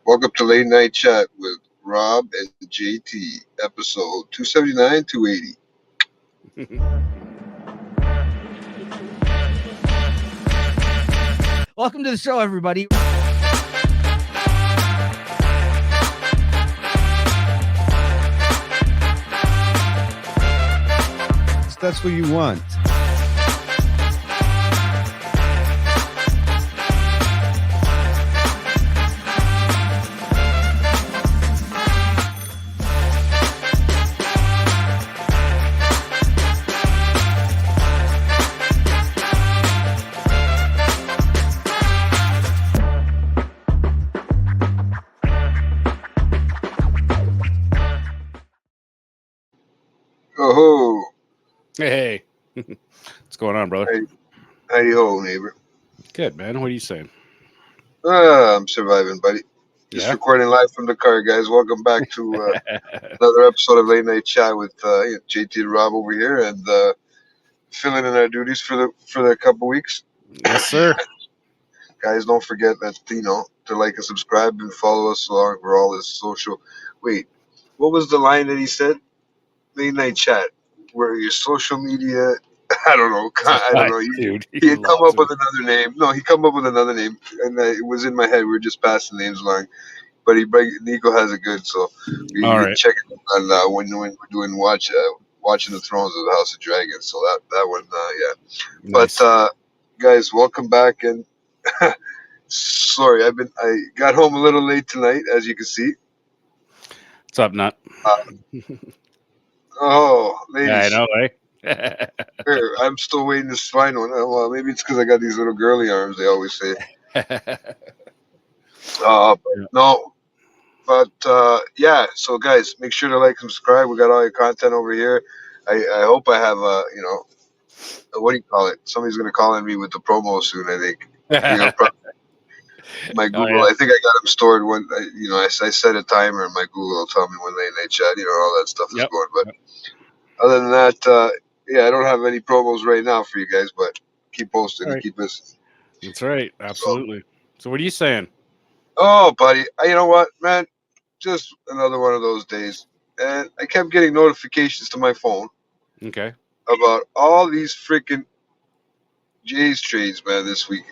Welcome to Late Night Chat with Rob and JT, episode 279, 280. Welcome to the show, everybody. That's what you want. Oh, Hey, what's going on, brother? hey, howdy ho, neighbor. Good, man. What are you saying? I'm surviving, buddy. Just Yeah. recording live from the car, guys. Welcome back to another episode of Late Night Chat with JT and Rob over here, and filling in our duties for the couple weeks. Yes, sir. Guys, don't forget that to like and subscribe and follow us along for all this social. Wait, what was the line that he said? Late Night Chat, where your social media. I don't know. I don't know. Dude. He had come up with another name. No, he come up with another name, and it was in my head. We were just passing names along. But Nico has it good, so we All can right. check it on when we're doing watching the Thrones of the House of Dragons. So that one, yeah. Nice. But guys, welcome back. And sorry, I got home a little late tonight, as you can see. What's up, Nut? Oh, ladies. Yeah, I know, eh? Here, I'm still waiting to find one. Well, maybe it's because I got these little girly arms. They always say. No, but yeah. So guys, make sure to like and subscribe. We got all your content over here. I hope I have what do you call it? Somebody's gonna call in me with the promo soon. I think. My Google. yeah. I think I got them stored when I set a timer, and my Google will tell me when they chat. All that stuff is Yep. going. But other than that, yeah, I don't have any promos right now for you guys, but keep posting All and right. keep listening. That's right. Absolutely. So what are you saying? Oh, buddy, you know what, man? Just another one of those days, and I kept getting notifications to my phone Okay. about all these freaking Jays trades, man. This week,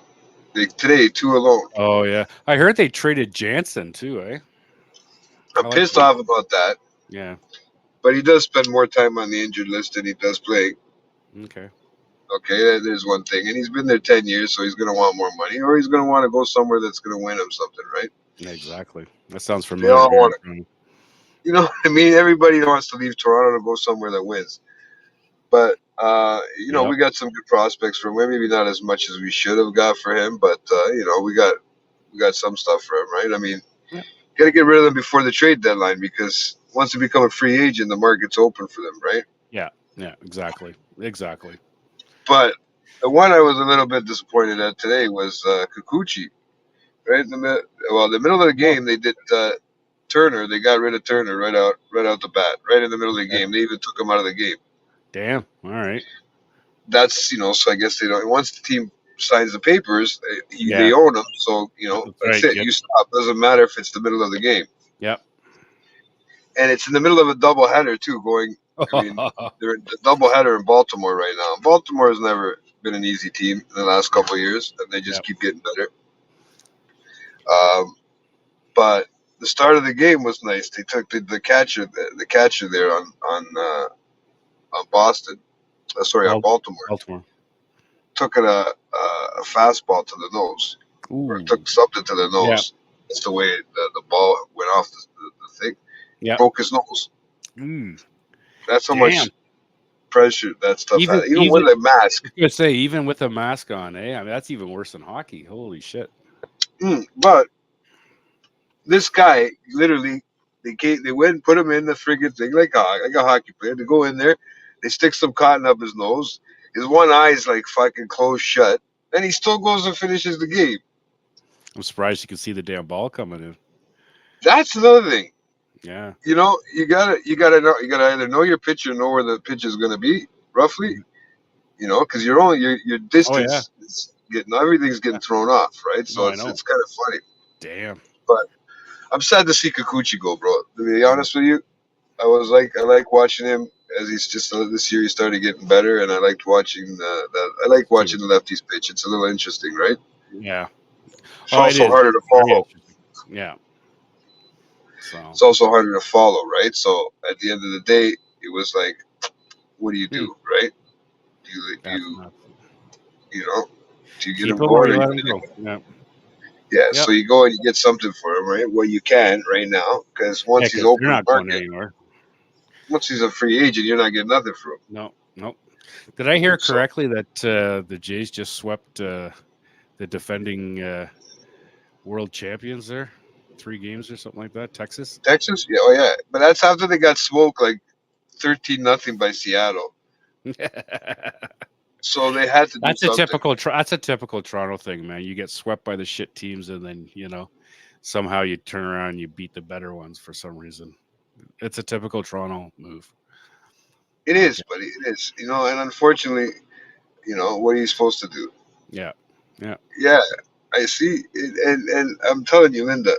today, two alone. Oh, yeah. I heard they traded Jansen, too, eh? I'm pissed off about that. Yeah. But he does spend more time on the injured list than he does playing. Okay. Okay, there's one thing. And he's been there 10 years, so he's going to want more money, or he's going to want to go somewhere that's going to win him something, right? Yeah, exactly. That sounds familiar. They all want to. You know what I mean? Everybody wants to leave Toronto to go somewhere that wins. But, Yep. we got some good prospects for him. Maybe not as much as we should have got for him, but, we got some stuff for him, right? I mean, got to get rid of them before the trade deadline, because once they become a free agent, the market's open for them, right? Yeah, exactly. But the one I was a little bit disappointed at today was Kikuchi. Right in the middle of the game, they did Turner. They got rid of Turner right out the bat, right in the middle of the game. They even took him out of the game. Damn. All right. That's so I guess they don't. Once the team signs the papers, they own him. So that's it. Yep. You stop. Doesn't matter if it's the middle of the game. Yep. And it's in the middle of a doubleheader too. I mean, they're in the doubleheader in Baltimore right now. Baltimore has never been an easy team in the last couple of years, and they just keep getting better. But the start of the game was nice. They took the catcher there on Boston. On Baltimore. Took it a fastball to the nose, or took something to the nose. Yeah. That's the way the ball went off the thing. Yeah. Broke his nose. That's how much pressure that stuff had. Even with a mask. I was gonna say, even with a mask on, I mean, that's even worse than hockey. Holy shit. But this guy, literally, they went and put him in the friggin' thing like a hockey player. They go in there, they stick some cotton up his nose. His one eye's like fucking closed shut, and he still goes and finishes the game. I'm surprised you could see the damn ball coming in. That's another thing. Yeah. You gotta either know your pitch or know where the pitch is gonna be roughly. Because your distance is everything's getting thrown off, right? So it's kind of funny. Damn. But I'm sad to see Kikuchi go, bro. To be honest with you, I like watching him as he's just this year he started getting better, and I liked watching that. I like watching the lefties pitch. It's a little interesting, right? Yeah. It's Oh, it also is. harder to Very follow. interesting. Yeah. So. It's also harder to follow, right? So at the end of the day, it was like, what do you do, right? That's nuts. You know, do you get Keep him him or going, or you you let him go. Yeah. yeah? Yep. So you go and you get something for him, right? Well, you can right now because Yeah, once he's because they're open not going market, anywhere. once he's a free agent, you're not getting nothing for him. No, nope. Did I hear So correctly that the Jays just swept the defending world champions there? 3 games or something like that. Texas. Texas, yeah, oh yeah, but that's after they got smoked like 13-0 by Seattle. So they had to do That's a something. typical. That's a typical Toronto thing, man. You get swept by the shit teams, and then somehow you turn around and you beat the better ones for some reason. It's a typical Toronto move. It Okay. is, buddy. It is. And unfortunately, what are you supposed to do? Yeah. Yeah. Yeah, I see. And I'm telling you, Linda,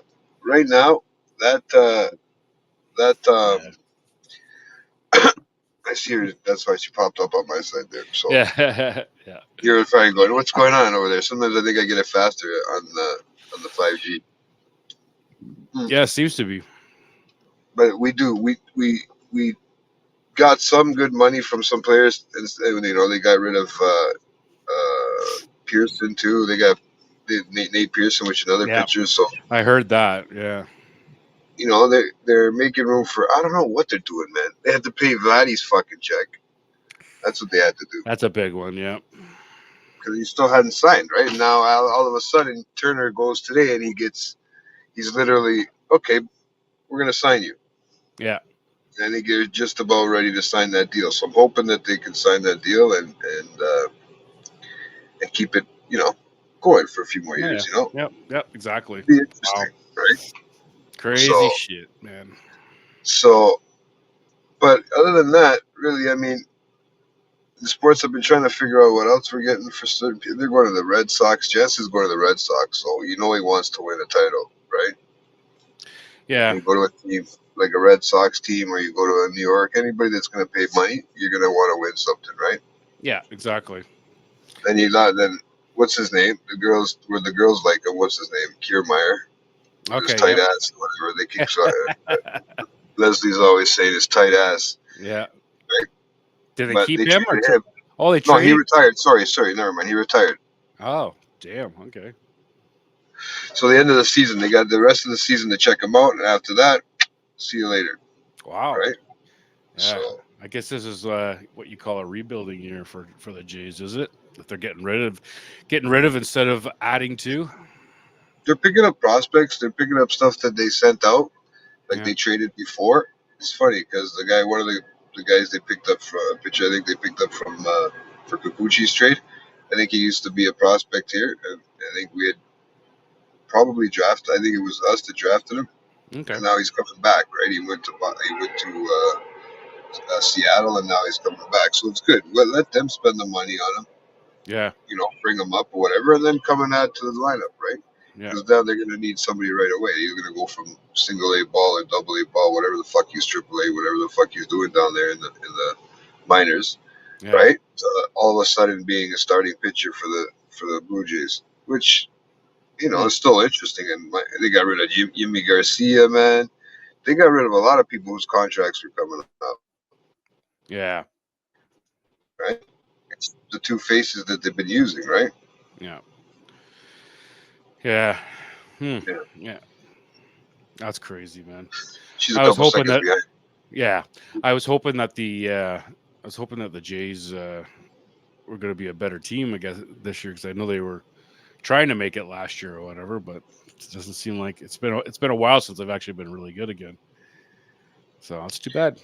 right now, that that Yeah. I see her. That's why she popped up on my side there. So Yeah. Yeah. you're probably going, "What's going on over there?" Sometimes I think I get it faster on the 5G. Yeah. Seems to be. But we do. We got some good money from some players, and they got rid of Pearson too. They got Nate Pearson, which another Yeah. pitcher. So I heard that. Yeah. they're making room for. I don't know what they're doing, man. They had to pay Vladdy's fucking check. That's what they had to do That's a big one. Yeah. because he still hadn't signed. Right now, all of a sudden, Turner goes today and he's literally okay. We're gonna sign you. Yeah. I think they're just about ready to sign that deal. So I'm hoping that they can sign that deal and keep it, going for a few more Yeah. years. Yep. Yep. Exactly. Be Wow. interesting, right? Crazy So, shit, man. so, but other than that, really, I mean, the sports have been trying to figure out what else we're getting for certain people. They're going to the Red Sox. Jess is going to the Red Sox, so he wants to win a title, right? Yeah. You go to a team like a Red Sox team, or you go to a New York. Anybody that's going to pay money, you're going to want to win something, right? Yeah. Exactly. Then you not then. What's his name? The girls like him. What's his name? Kiermaier. His Okay. tight Yep. ass, whatever they keep Leslie's always saying his tight ass. Yeah. Right? Did they But keep they him or? traded him. Oh, they No, he traded. retired. Sorry, never mind. He retired. Oh, damn. Okay. So the end of the season, they got the rest of the season to check him out, and after that, see you later. Wow. Right? Yeah. So I guess this is what you call a rebuilding year for the Jays, is it? That they're getting rid of instead of adding to. they're picking up prospects. They're picking up stuff that they sent out, like Yeah. they traded before. It's funny because one of the guys they picked up for a pitcher, I think they picked up from for Kikuchi's trade. I think he used to be a prospect here, and I think we had probably drafted. I think it was us that drafted him, Okay. and now he's coming back. Right? He went to Seattle, and now he's coming back. So it's good. Let them spend the money on him. Yeah. Bring him up or whatever, and then come and add to the lineup, right? Yeah. Because now they're going to need somebody right away. You're going to go from single A ball or double A ball, whatever the fuck he's triple A, whatever the fuck he's doing down there in the minors, Yeah. right? All of a sudden being a starting pitcher for the Blue Jays, which is still interesting. And they got rid of Yimi Garcia, man. They got rid of a lot of people whose contracts were coming up, Yeah. right? It's the two faces that they've been using, right? Yeah. Yeah. Yeah. Yeah. That's crazy, man. She's a I was couple hoping seconds that. behind. Yeah, I was hoping that the Jays were going to be a better team, I guess, this year, because I know they were trying to make it last year or whatever, but it doesn't seem like it's been a while since they've actually been really good again. So it's too bad.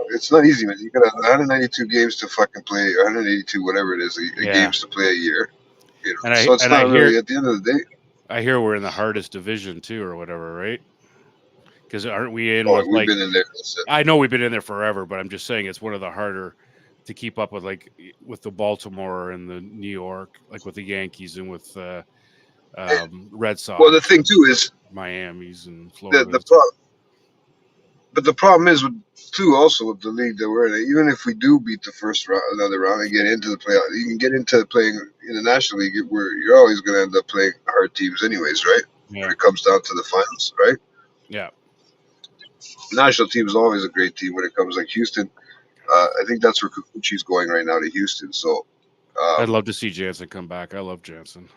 It's not easy, man. You got 192 games to fucking play, 182, whatever it is, games to play a year. And so it's not really, at the end of the day. I hear we're in the hardest division too, or whatever, right? Because aren't we in? We've been in there. I know we've been in there forever, but I'm just saying it's one of the harder to keep up with, like with the Baltimore and the New York, like with the Yankees and with Red Sox. Well, the thing too is Miami's and the Florida's. but the problem is with too also with the league that we're in. Even if we do beat the first round, another round, and get into the playoff, you can get into playing in the National League where you're always going to end up playing hard teams, anyways, right? Yeah. When it comes down to the finals, right? Yeah. The national team is always a great team when it comes like Houston. I think that's where Kikuchi's going right now to Houston. So I'd love to see Jansen come back. I love Jansen.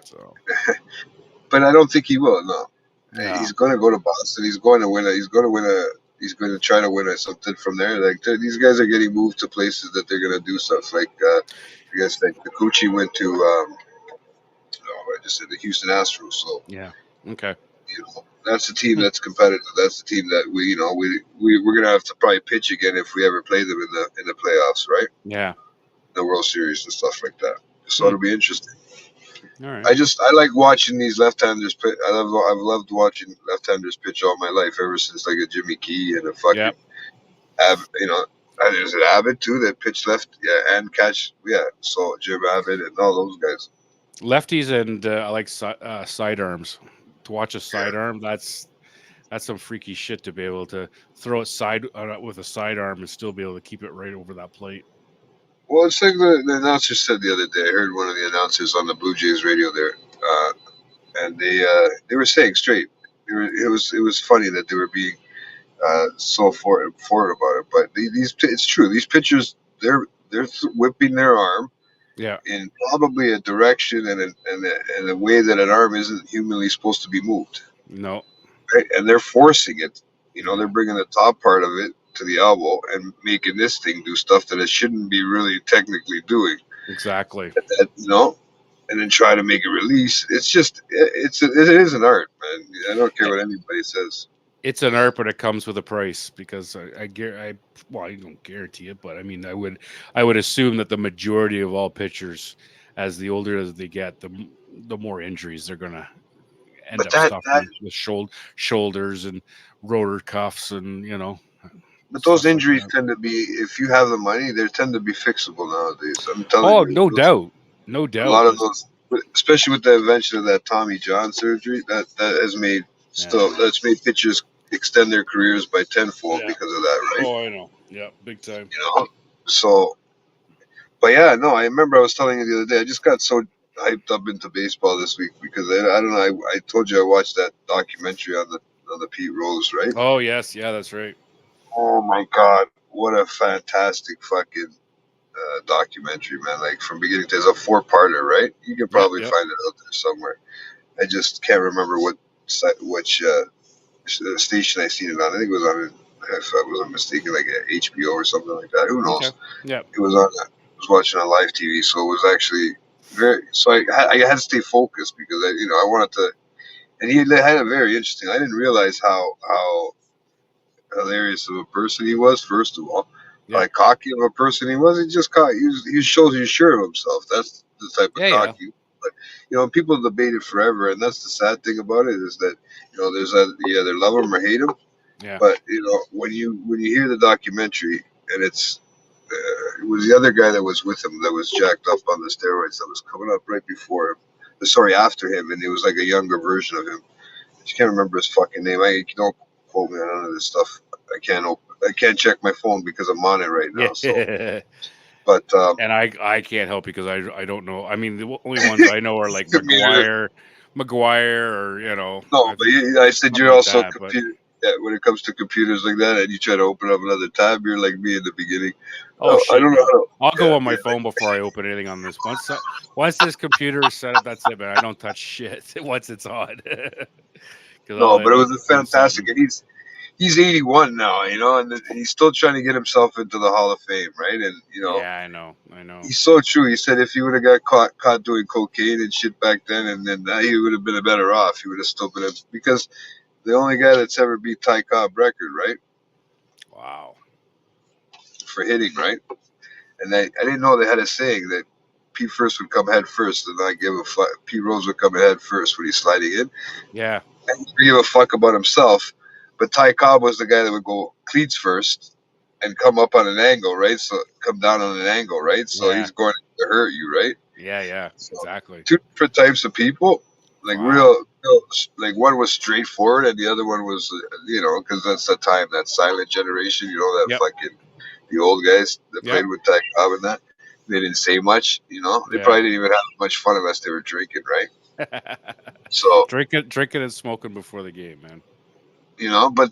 So, but I don't think he will. No, yeah. he's going to go to Boston. He's going to win. He's going to win a. He's going to try to win something from there. Like these guys are getting moved to places that they're going to do stuff. Like I guess like Kikuchi went to. I just said the Houston Astros. So Yeah. Okay. That's the team that's competitive. That's the team that we're gonna have to probably pitch again if we ever play them in the playoffs, right? Yeah. The World Series and stuff like that. So it'll be interesting. All right. I like watching these left-handers pitch. I've loved watching left-handers pitch all my life, ever since like a Jimmy Key and a fucking there's an Abbott too that pitched left, and catch, So Jim Abbott and all those guys. Lefties and I like sidearms. To watch a sidearm, that's some freaky shit to be able to throw it with a sidearm and still be able to keep it right over that plate. Well, it's like the announcer said the other day. I heard one of the announcers on the Blue Jays radio there, and they were saying straight. It was funny that they were being so forward about it, but it's true. These pitchers, they're whipping their arm, in probably a direction and a way that an arm isn't humanly supposed to be moved. No, right? And they're forcing it. They're bringing the top part of it to the elbow and making this thing do stuff that it shouldn't be really technically doing. Exactly. And then try to make it release. It's just it is an art, man. I don't care what anybody says. It's an art, but it comes with a price, because I don't guarantee it, but I mean, I would assume that the majority of all pitchers, as the older as they get, the more injuries they're gonna end up suffering with shoulders and rotor cuffs, and But those injuries tend to be, if you have the money, they tend to be fixable nowadays. I'm telling you. Oh, no doubt. A lot of those, especially with the invention of that Tommy John surgery, that has made that's made pitchers extend their careers by tenfold because of that, right? Oh, I know. Yeah, big time. So, but yeah, no, I remember I was telling you the other day, I just got so hyped up into baseball this week because I don't know. I told you I watched that documentary on the Pete Rose, right? Oh yes, yeah, that's right. Oh my God, what a fantastic fucking documentary, man! Like from beginning to, it's a 4-parter, right? You can probably find it out there somewhere. I just can't remember which station I seen it on. I think it was on, if I wasn't mistaken, like HBO or something like that. Who knows? Okay. Yeah. It was on. I was watching on live TV, so it was actually very. So I had to stay focused because I wanted to. And he had a very interesting. I didn't realize how hilarious of a person he was. First of all, like cocky of a person he was. He just he shows you sure of himself. That's the type of cocky. But people debate it forever, and that's the sad thing about it, is that there's you either love him or hate him. Yeah. But when you hear the documentary, and it was the other guy that was with him that was jacked up on the steroids that was coming up right before him. Sorry, after him, and it was like a younger version of him. I can't remember his fucking name. Don't quote me on none of this stuff. I can't check my phone because I'm on it right now. So. But and I can't help because I don't know. I mean, the only ones I know are like McGuire, or No, but I said you're also computer. Yeah, when it comes to computers like that, and you try to open up another tab, you're like me in the beginning. Oh, shit, I don't know. I'll go on my phone before I open anything on this. Once this computer is set up, that's it, man. I don't touch shit once it's on. No, but it was a fantastic, and he's 81 now, and he's still trying to get himself into the Hall of Fame, right? And yeah, I know. He's so true. He said if he would have got caught doing cocaine and shit back then, and then he would have been better off. He would have still been because the only guy that's ever beat Ty Cobb record, right? Wow. For hitting, right? And I didn't know they had a saying that Pete first would come head first, and not give a fuck. Pete Rose would come head first when he's sliding in. Yeah. And he didn't give a fuck about himself. But Ty Cobb was the guy that would go cleats first and come up on an angle, right? So come down on an angle, right? So he's going to hurt you, right? Yeah, So exactly. two different types of people, like Wow. like one was straightforward and the other one was, because that's the time, that silent generation, that Yep. fucking the old guys that Yep. played with Ty Cobb and that. They didn't say much, They Yeah. probably didn't even have much fun unless they were drinking, right? So, drinking and smoking before the game, man. but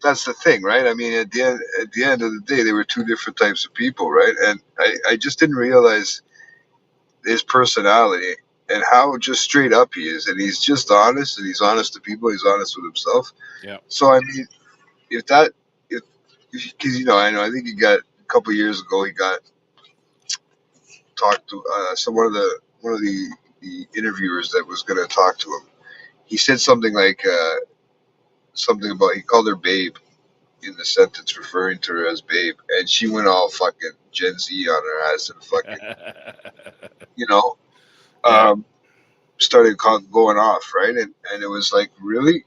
that's the thing, right? I mean, at the end of the day, they were two different types of people, right? And I just didn't realize his personality and how just straight up he is, and he's just honest, and he's honest to people, he's honest with himself. Yeah. So I mean, if that, if because I think he got a couple years ago, he got talked to one of the interviewers that was going to talk to him. He said something like something about, he called her babe in the sentence, referring to her as babe, and she went all fucking Gen Z on her ass and fucking, you know, Yeah. um, started going off, right? And it was like, really?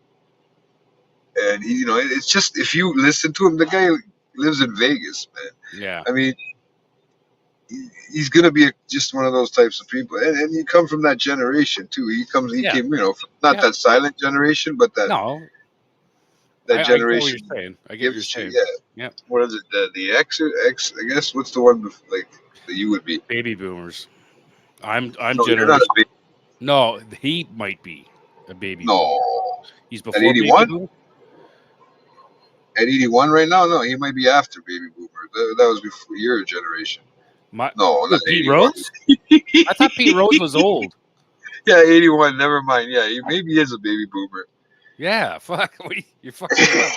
And it's just, if you listen to him, the guy lives in Vegas, man. Yeah. I mean, he's gonna be just one of those types of people, and you come from that generation too. He Yeah. came, from, not Yeah. that silent generation, but that No, that I get what you're generation saying. I get what you're gives you, saying. yeah. Yep. What is it? The X or X? I guess, what's the one like that you would be? Baby boomers. I'm No, you're not a generation. big. No, he might be a baby boomer. No, He's at before baby 81. boomer. At 81 right now, no, he might be after baby boomer. That was before your generation. My No, not Pete 81. Rose. I thought Pete Rose was old. Yeah, 81. Never mind. Yeah, maybe he is a baby boomer. Yeah, fuck. You're fucking up,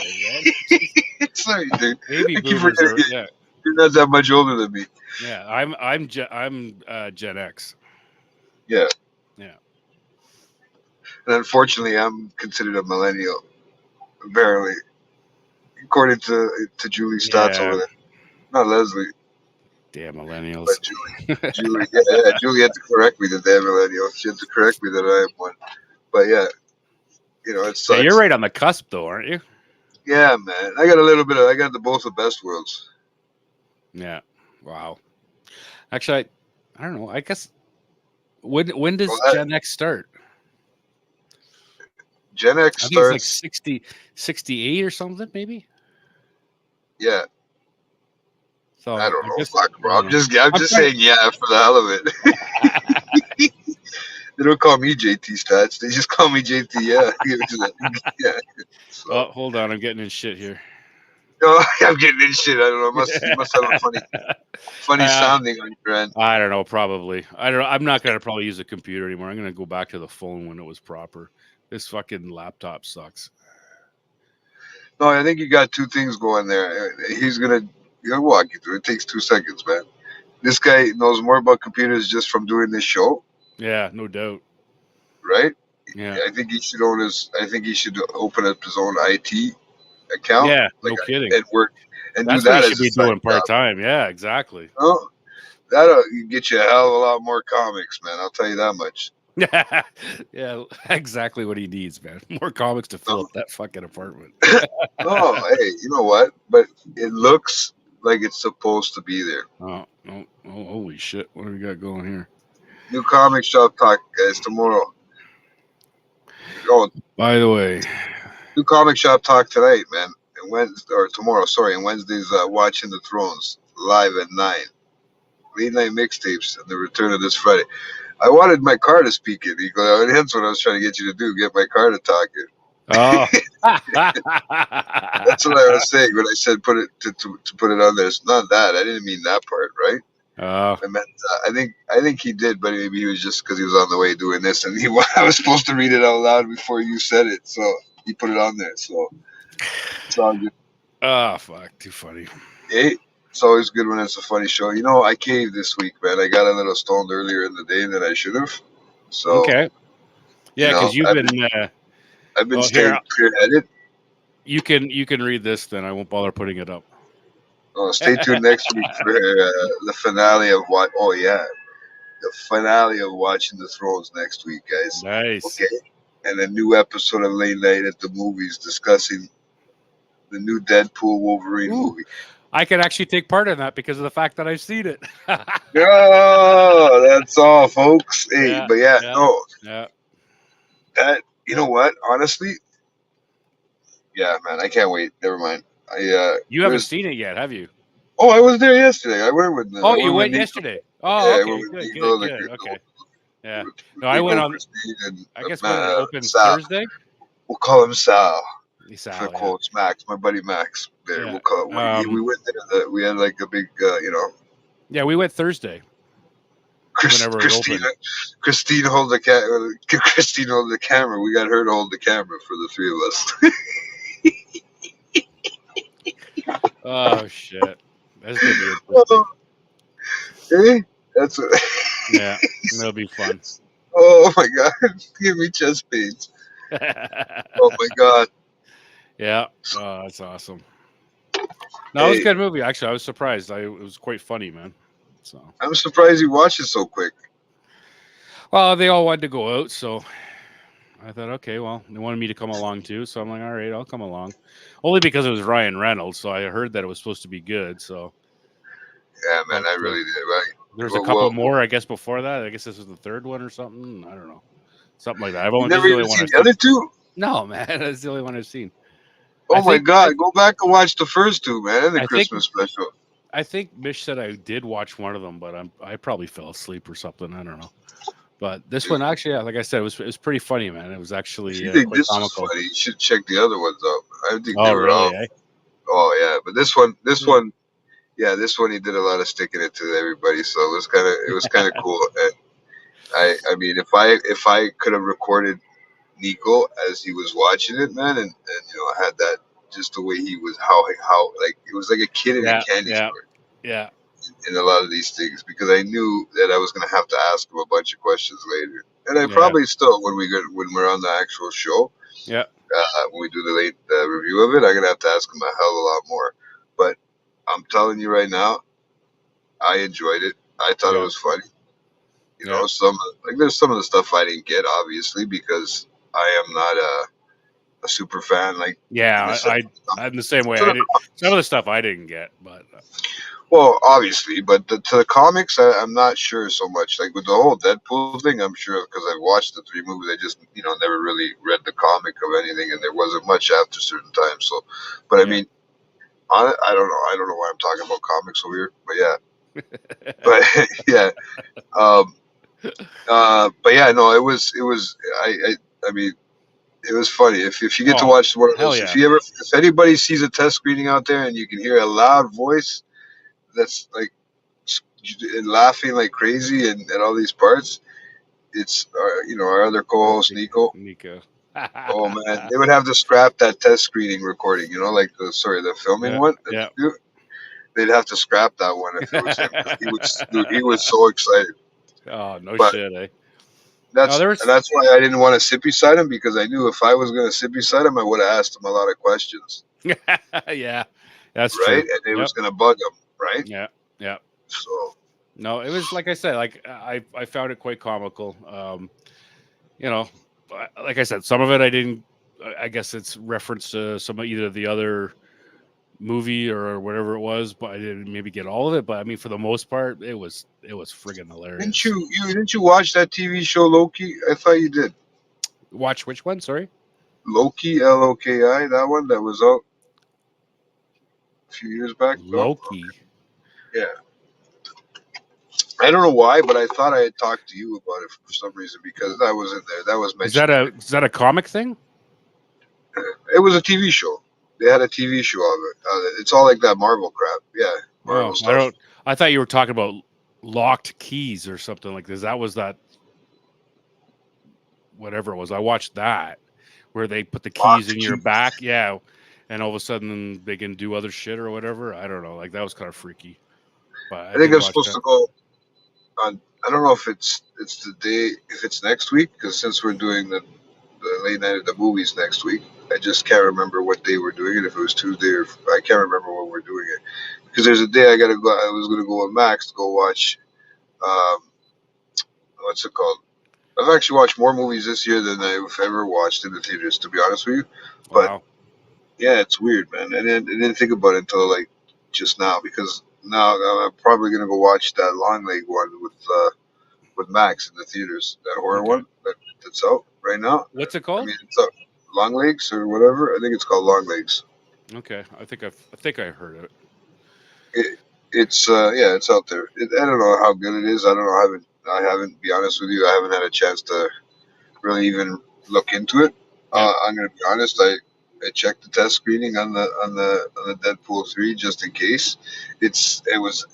man. Sorry, dude. Baby I keep boomers forgetting are you're not that much older than me. yeah. I'm Gen X. Yeah, Yeah. and unfortunately, I'm considered a millennial, barely, according to Julie's stats Yeah. over there. Not Leslie, Damn millennials. but Julie. Julie, yeah, Julie had to correct me that they're millennial. She had to correct me that I am one. But yeah, it Yeah, you're sucks. right on the cusp, though, aren't you? Yeah, man. I got the best worlds. Yeah. Wow. Actually, I don't know. I guess when Well, does Gen X start? Gen X I think it's like starts. 68 or something, maybe. Yeah, So I don't I know. guess Fuck, I bro. don't I'm know. just trying saying yeah for the hell of it. They don't call me JT Stats. They just call me JT. Yeah, yeah. So, Oh, hold on. I'm getting in shit here. I'm getting in shit. I don't know. You must have a funny Uh, sounding on your end. I don't know. Probably. I don't know. I'm not gonna probably use a computer anymore. I'm gonna go back to the phone when it was proper. This fucking laptop sucks. No, I think you got two things going there. He'll walk you through. It takes 2 seconds, man. This guy knows more about computers just from doing this show, Yeah, no doubt. right? Yeah. I think he should own his. I think he should open up his own IT account, Yeah. like, No kidding. and work and do That's what you that should as a be side doing job. part time. Yeah, exactly. Oh, that'll get you a hell of a lot more comics, man. I'll tell you that much. Yeah, exactly what he needs, man. More comics to fill No, up that fucking apartment. no, hey, you know what? But it looks like it's supposed to be there. Oh, no. Oh, holy shit. What do we got going here? New comic shop talk, guys, tomorrow. Oh, By the way, new comic shop talk tonight, man. And Wednesday or tomorrow, sorry. And Wednesday's Watching the Thrones live at 9. Late night mixtapes and the return of this Friday. I wanted my car to speak it. That's what I was trying to get you to do. Get my car to talk it. oh. That's what I was saying when I said put it to put it on there. It's not that. I didn't mean that part, right? Oh, I meant I think he did, but maybe he was just because he was on the way doing this, and I was supposed to read it out loud before you said it, so he put it on there. So it's all good. oh, fuck. Too funny. Hey, it's always good when it's a funny show. I caved this week, man. I got a little stoned earlier in the day than I should have. So Okay. Yeah, because you've I've been. been Well, here staying clear-headed. you can read this. Then I won't bother putting it up. Stay tuned next week for the finale of what? Oh yeah, the finale of Watching the Thrones next week, guys. Nice. Okay, and a new episode of Late Night at the Movies discussing the new Deadpool Wolverine Ooh, movie. I can actually take part in that because of the fact that I've seen it. Oh, that's all, folks. Hey, Yeah, but yeah, yeah, no, yeah. that you know what? Honestly, yeah, man, I can't wait. Never mind. You haven't There's. seen it yet, have you? Oh, I was there yesterday. Oh, I you went with went Nico. yesterday. Oh, Yeah, I went okay, with good, good, Nico, good. Okay, yeah. No, I went Nico, on. Christine, and I guess when did it open? Sal. Thursday. We'll call him Sal for Sal, yeah, quotes. Max, my buddy Max. There, yeah. we'll call. We went there. We had like a big, Yeah, we went Thursday whenever it Christina. opened. Christine hold the Christine hold the camera. We got her to hold the camera for the three of us. Oh shit, that's gonna be interesting. Hey, that's what. Yeah, that'll be fun. Oh my god, give me chest pains. Oh my god. Yeah, oh, that's awesome. No, it was a Hey, good movie. Actually, I was surprised. It was quite funny, man. So, I'm surprised you watched it so quick. well, they all wanted to go out, so I thought, okay, well, they wanted me to come along too, so I'm like, all right, I'll come along. Only because it was Ryan Reynolds, so I heard that it was supposed to be good. So, Yeah, man, but I really did. Right. there's a couple more, I guess, before that. I guess this was the third one or something. I don't know, something like that. You This is never the only even one seen I've the seen. other two? No, man, that's the only one I've seen. Oh my god, go back and watch the first two, man, and the I think Christmas special. I think Mish said I did watch one of them, but I probably fell asleep or something. I don't know. But this one actually, yeah, like I said, it was pretty funny, man. It was If actually you think quite this was comical. funny, you should check the other ones out. I think Oh, they were really? all. Eh? Oh yeah, but this one, yeah, this one he did a lot of sticking it to everybody, so it was kind of cool. And I mean, if I could have recorded Nico as he was watching it, man, and had that just the way he was, how like it was like a kid in a Yeah, candy yeah, store yeah, in a lot of these things, because I knew that I was gonna have to ask him a bunch of questions later, and I yeah, probably still when we're on the actual show, yeah, when we do the late review of it, I'm gonna have to ask him a hell of a lot more. But I'm telling you right now, I enjoyed it. I thought it yeah, was funny. yeah, There's some of the stuff I didn't get, obviously, because I am not a super fan. Like in the yeah. sense, I'm the same way. to I the did some of the stuff I didn't get, but well, obviously, but to the comics, I'm not sure so much. Like with the whole Deadpool thing, I'm sure because I've watched the three movies. I just never really read the comic of anything, and there wasn't much after certain times. So, but I yeah, mean, I don't know. I don't know why I'm talking about comics over here, but yeah, but yeah. Um, but yeah, no, I mean, it was funny. If you get to oh watch one of hell those, yeah, if anybody sees a test screening out there and you can hear a loud voice that's like and laughing like crazy and all these parts, it's our other co-host Nico. Nico. Oh man, they would have to scrap that test screening recording. Like the filming Yeah, one. yeah. They'd have to scrap that one if it was him, 'cause he was so excited. Oh no But shit, eh? No, that's there was that's why I didn't want to sit beside him, because I knew if I was going to sit beside him, I would have asked him a lot of questions, yeah, that's right? true. And it Yep. was going to bug him, right? Yeah, yeah. So No, it was like I said, like I found it quite comical. You know, like I said, some of it I didn't. I guess it's reference to some of either the other movie or whatever it was, but I didn't maybe get all of it. But I mean, for the most part, it was friggin' didn't hilarious. you watch that TV show Loki? I thought you did. Watch which one? Sorry, Loki, Loki, that one that was out a few years back. No, Loki. yeah. I don't know why, but I thought I had talked to you about it for some reason, because that was in there. That was mentioned. Is that a comic thing? It was a TV show. They had a TV show of it. It's all like that Marvel crap. Yeah, Marvel Oh, I stuff. don't. I thought you were talking about Locked Keys or something like this. That was that whatever it was. I watched that where they put the keys Locked in your Keys. back. Yeah. And all of a sudden they can do other shit or whatever. I don't know. Like that was kind of freaky. But I think did I'm watch supposed that. to go on. I don't know if it's the day, if it's next week, because since we're doing the late night of the movies next week, I just can't remember what day we're doing it. If it was Tuesday or I can't remember when we're doing it, because there's a day I gotta go. I was gonna go with Max to go watch. Um, what's it called? I've actually watched more movies this year than I've ever watched in the theaters, to be honest with you. But Wow. yeah, it's weird, man. I didn't think about it until like just now because now I'm probably gonna go watch that Long Leg one with Max in the theaters. That horror Okay. one that's out right now. What's it I called? mean, it's out. Long Legs or whatever. I think it's called Long Legs. Okay, I think I heard it. It's yeah, it's out there. I don't know how good it is. I don't know. I haven't. Be honest with you, I haven't had a chance to really even look into it. Yeah. I'm gonna be honest. I checked the test screening on the Deadpool 3 just in case. It was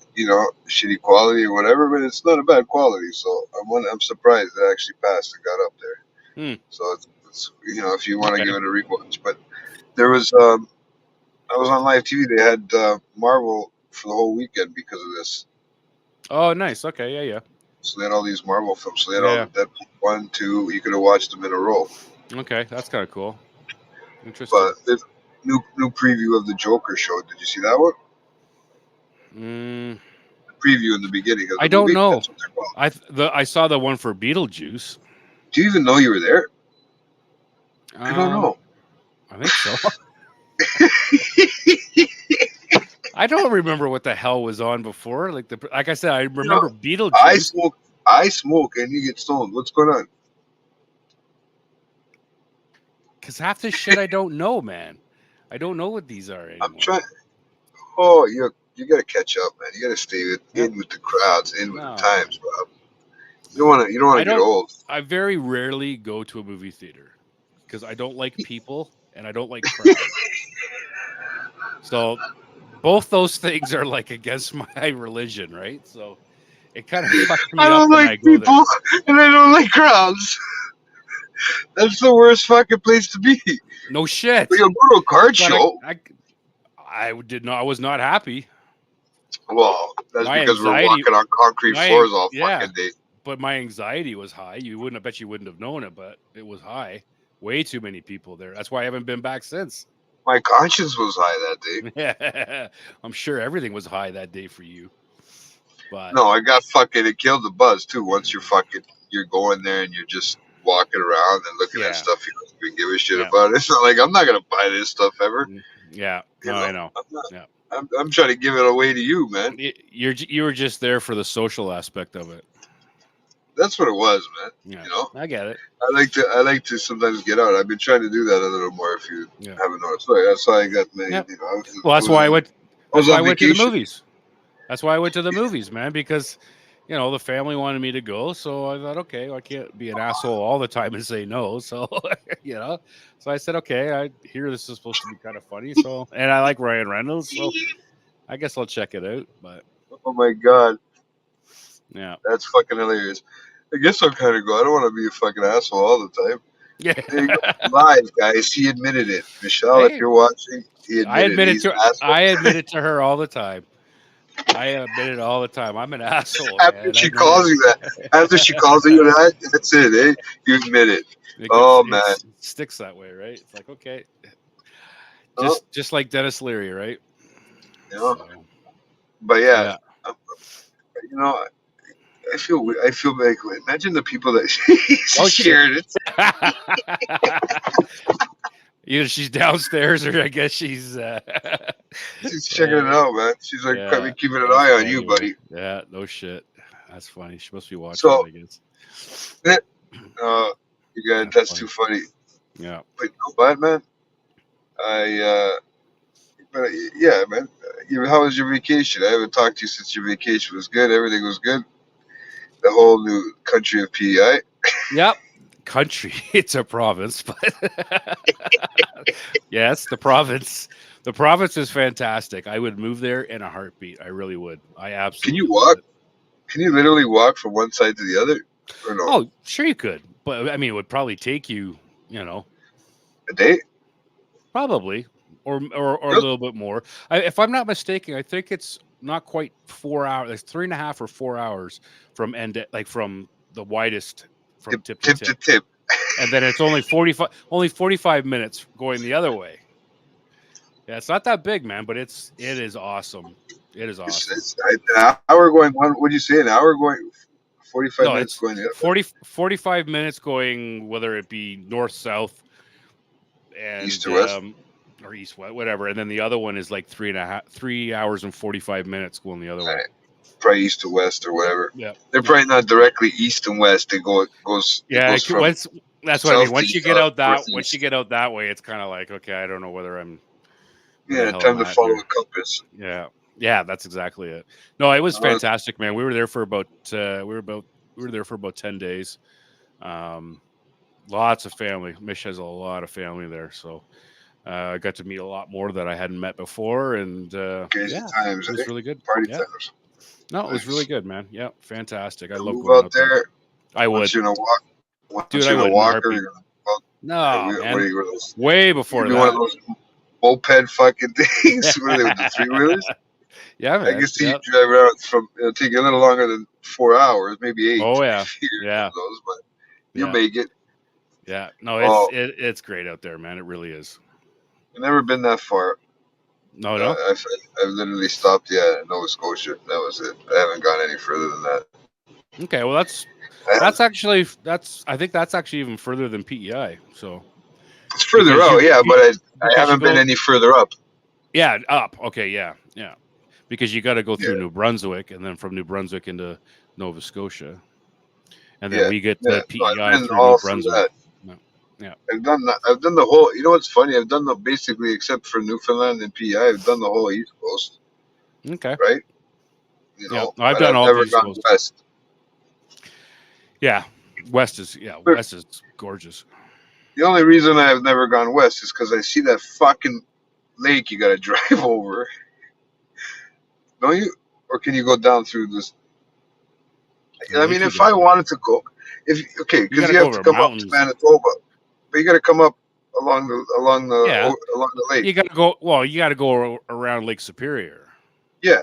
shitty quality or whatever, but it's not a bad quality. So I'm surprised it actually passed and got up there. Hmm. So it's if you want to Okay. give it a rewatch, but there was I was on live TV. They had Marvel for the whole weekend because of this. Oh, nice. Okay, yeah, So they had all these Marvel films. So they had yeah. all the Deadpool 1, 2. You could have watched them in a row. Okay, that's kind of cool. Interesting. But there's new preview of the Joker show. Did you see that one? Mm, The preview in the beginning of the I don't movie. know. That's what they're called. I saw the one for Beetlejuice. Do you even know you were there? I don't know. I think so. I don't remember what the hell was on before. Like I said, I remember Beetlejuice. I smoke, and you get stoned. What's going on? Because half this shit I don't know, man. I don't know what these are anymore. I'm trying. Oh, you got to catch up, man. You got to stay in with the crowds, in with No. the times, Rob. You don't want to get old. I very rarely go to a movie theater because I don't like people and I don't like crowds. So both those things are like against my religion, right? So it kind of fucks me I up don't when I like go people, and I don't like crowds. That's the worst fucking place to be. there. No shit. But you'll go to a card But show. I was not happy. Well, that's My because anxiety- we're walking on concrete floors all fucking day. But my anxiety was high. I bet you wouldn't have known it, but it was high. Way too many people there. That's why I haven't been back since. My conscience was high that day. I'm sure everything was high that day for you. But No, it killed the buzz too. Once you're going there and you're just walking around and looking Yeah. at stuff you don't even give a shit Yeah. about. It's not like I'm not gonna buy this stuff ever. yeah, You no, I know. I'm not. Yeah. I'm trying to give it away to you, man. You were just there for the social aspect of it. That's what it was, man. Yeah, You know, I get it. I like to sometimes get out. I've been trying to do that a little more. If you Yeah. haven't noticed, so that's why I got many. Yep. Well, That's why I went. was That's why I on went to the vacation. movies. That's why I went to the movies, man. Because the family wanted me to go, so I thought, okay, I can't be an asshole all the time and say no. So so I said, okay, I hear this is supposed to be kind of funny, so and I like Ryan Reynolds, so I guess I'll check it out. But Oh my god, yeah, that's fucking hilarious. I guess I'll kind of go. I don't want to be a fucking asshole all the time. There you go. yeah. Live, guys. He admitted it. Michelle, Hey. if you're watching, he admitted I admit it he's to an asshole. I admit it to her all the time. I admit it all the time. I'm an asshole. After Man. she I know calls it. you that, after she calls you that, that's it, eh? You admit it. Oh, man. It sticks that way, right? It's like, okay, Oh. just like Dennis Leary, right? You know? So, But yeah, I feel like imagine the people that Oh, shared it. Either she's downstairs or I guess she's She's checking it out, man. She's like, Yeah. keeping an eye on you, Anyway, buddy. Yeah, no shit. That's funny. She must be watching So- it, I guess. You guys, That's that's funny. too funny. Yeah. But you know what, man? Yeah, man. How was your vacation? I haven't talked to you since your vacation was good. Everything was good. The whole new country of PEI. Yep. Country. It's a province, but yes, the province. The province is fantastic. I would move there in a heartbeat. I really would. I absolutely you would. walk? Can you literally walk from one side to the other? Or no? Oh, sure you could. But I mean it would probably take you, A day? probably or a Really? little bit more. If I'm not mistaken, I think it's not quite 4 hours. It's 3.5 or 4 hours from end to, like from the widest from tip to Tip tip. to tip. And then it's only 45 minutes going the other way. Yeah, it's not that big, man, but it is awesome. It is awesome. It's an hour going one. What do you say? An hour going 45 No, minutes it's going the other. 45 minutes going, whether it be north, south, and East to west? or east west, whatever. And then the other one is like 3 hours and 45 minutes going the other way. Right. Probably east to west or whatever. Yeah, They're probably not directly east and west. It goes from that's what I mean. south to Once you east, get out north that, to once you east. get out that way, it's kind of like, okay, I don't know where the Yeah, hell time I'm to at follow here. the compass. Yeah, that's exactly it. No, it was Uh, fantastic, man. We were there for about we were there for about 10 days. Lots of family. Mish has a lot of family there, so I got to meet a lot more that I hadn't met before, and Crazy yeah, times, it was eh? really good. Party Yeah, times. no, it was really Nice. good, man. Yeah, fantastic. I You love move going out out there. there. I Once would, you're in a walk, once dude. I you're in a would in a walker, heartbeat. you're gonna, well, No, what are man, you one of those? way You before be one of that. those moped fucking things. What are they with the 3-wheelers? Yeah, I can man. see you Yeah. drive around from. It'll take you a little longer than 4 hours, maybe 8 Oh yeah. if you're one Yeah. of those, but you Yeah. make it. Yeah. No, Oh, it's great out there, man. It really is. I've never been that far. No, no. I've literally stopped in Nova Scotia. That was it. I haven't gone any further than that. Okay. Well, I think that's actually even further than PEI. So It's further because out, yeah, but I because you haven't been go any further up. up. Okay. Yeah. Yeah. Because you got to go through Yeah, New Brunswick, and then from New Brunswick into Nova Scotia, and then yeah, we get yeah. to No, I've PEI been through New all through Brunswick. that. Yeah. Yeah. I've done that. I've done the whole. You know what's funny? I've done the basically except for Newfoundland and PEI. I've done the whole East Coast, Okay. right? Yeah. No, I've But done I've all never these gone coast. west. Yeah. West is gorgeous. The only reason I've never gone west is because I see that fucking lake you got to drive over. Don't you? Or can you go down through this? The I lake mean, you if got I to wanted to go, you got because to you go have to over come up to mountains. Manitoba, but you got to come up along Yeah. the lake. You got to go. Well, you got to go around Lake Superior. Yeah.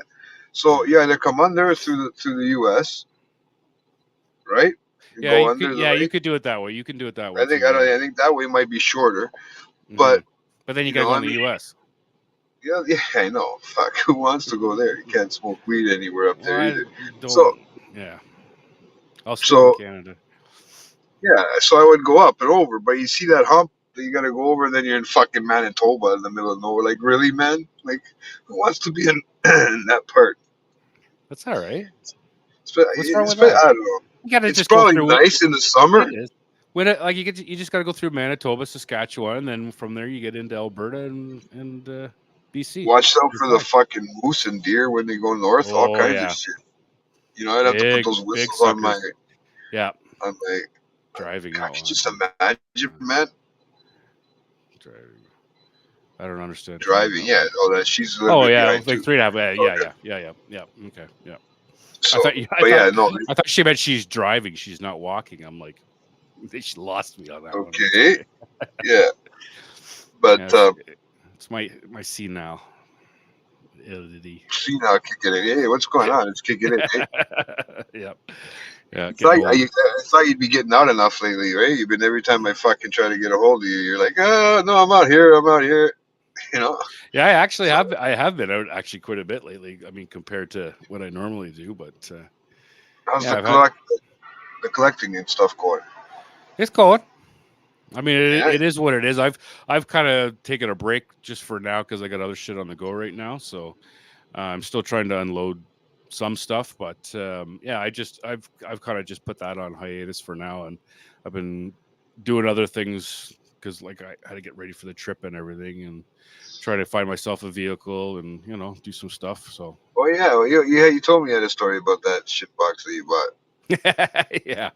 So Yeah. you either come under through the U.S. right? You Yeah, go you could. under the Yeah, you lake. could do it that way. You can do it that way too. I think that way might be shorter, Hmm. but But then you got to go I in the mean, U.S. yeah, I know. Fuck, who wants to go there? You can't smoke weed anywhere up Well, there I either. So, don't. Yeah, I'll stick in so Canada. yeah, so I would go up and over, but you see that hump that you got to go over, and then you're in fucking Manitoba in the middle of nowhere. Like, really, man? Like, who wants to be in, in that part? That's all right. What's wrong with I that? don't know. You got to It's just go probably through it. nice in the summer. It is. When like you just got to go through Manitoba, Saskatchewan, and then from there you get into Alberta and BC. Watch out You're for the fine. fucking moose and deer when they go north. All Oh kinds of yeah, shit. I'd have to put those big whistles on suckers. Yeah, my. driving God, that could one. just imagine, man, Driving. I don't understand driving. Yeah, oh, that she's a little Oh bit yeah, behind like too. 3.5. Okay. Yeah. Okay, yeah. So, I but yeah, no, thought she meant she's driving. She's not walking. I'm like, she lost me on that one. okay, It's okay. yeah, but Yeah, it's my senile. see now kicking in. Hey, what's going on? It's kicking in. Hey? Yeah, yeah. It's like Getting old. I thought you'd be getting out enough lately, right? You've been every time I fucking try to get a hold of you, you're like, oh no, I'm out here. You know. Yeah, I actually So, I have been out actually quite a bit lately. I mean, compared to what I normally do, but how's yeah, I've had the collecting and stuff going? it's going. I mean, Yeah. it is what it is. I've kind of taken a break just for now because I got other shit on the go right now. So I'm still trying to unload some stuff, but yeah, I've kind of just put that on hiatus for now, and I've been doing other things because like I had to get ready for the trip and everything, and try to find myself a vehicle and do some stuff. So Oh yeah, well, you told me you had a story about that shit box that you bought. yeah,